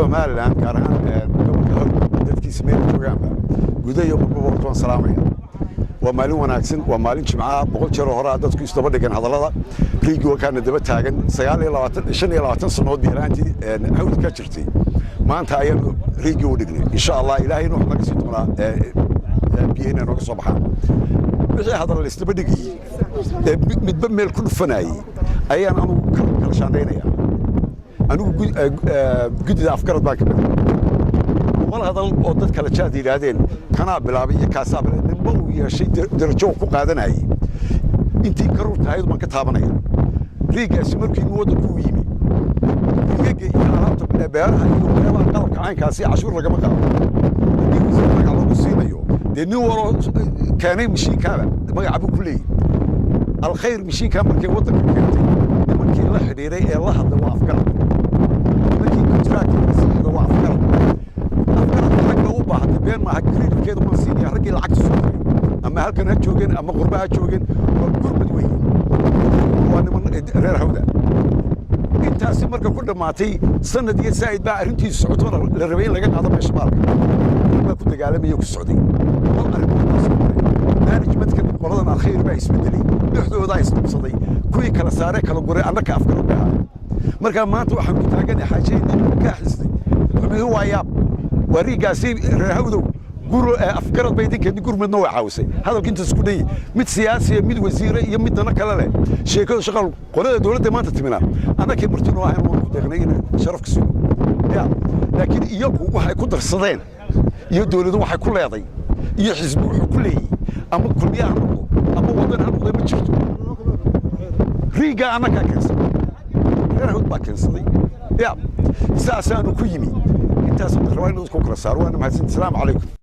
Somaliland gaar ahaan gobolka hor dadkiisa meel joogaanba gudaha iyo qurbo waan salaamaya waa maalin wanaagsan waa maalin jimcaha boqol jeer hore dadku isdaba dhigan hadalada riigii wakaana daba taagan 25 sanood biiraantii hawd ka jirtay maanta ayaan riigii u dhignay insha Allah ilaahay inuu naga sii doonaa biyayna naga soo baxaan wixii hadal isdaba dhigay midba meel ku dhufanayay ayaan anu kala shaandeynaya anigu gudida afkarad baa kamid wal hadal oo dad kala jaad yiraahdeen kana bilaabay iyo kaasaab ninba uu yeeshay darajo ku qaadanayay intii karurtahay ma ka taabanaya riigaasi markii wadda ku yimi riigay alaabta beeraha iyo meelaha qalabka caynkaasi cashuur laga ma qaado inuu magac lagu siinayo nin waro kaanay mishiinkaaba magac buu ku leeyahay alkhayr mishiinka markii waddanka keentay markii la xiriiray ee la hadla waa afkarad بين ما هكرين كده ما سيني رجل العكس أما هل كان هتشوجن أما قربها هتشوجن قرب دوي وأنا من غير هودا أنت أسمرك كل ما تي سنة دي سعيد بقى أنتي السعودية للربيع لقيت هذا مش مارك ما كنت قال لي يوك السعودية أنا جبت كده قرضنا الخير بقى اسم دليل بيحدوا ده اسم صدي كوي كلا سارة كلا قري أنا كأفكار بها مركب ما توحد تاجني حاجين كحزني هو عياب وريقاسي رهودو قولوا أفكارات بيدين كان يقول من نوع حوسي هذا كنت سكوني مد سياسي مد وزيرة يمد أنا كلا له شيء شغل قلنا دولة ما تتمنى أنا كمرتين واحد موجود تغنينا شرف كسر يا لكن يبغوا واحد يقدر صدين يدولة واحد كله يضي يحزبوا كله أما كل يوم أما وضن أنا وضن بتشوفه ريقا أنا كنسل رهود ما كنسلي يا ساسان وكيمي انت صدق روين نذكر السار وانا مهزين السلام عليكم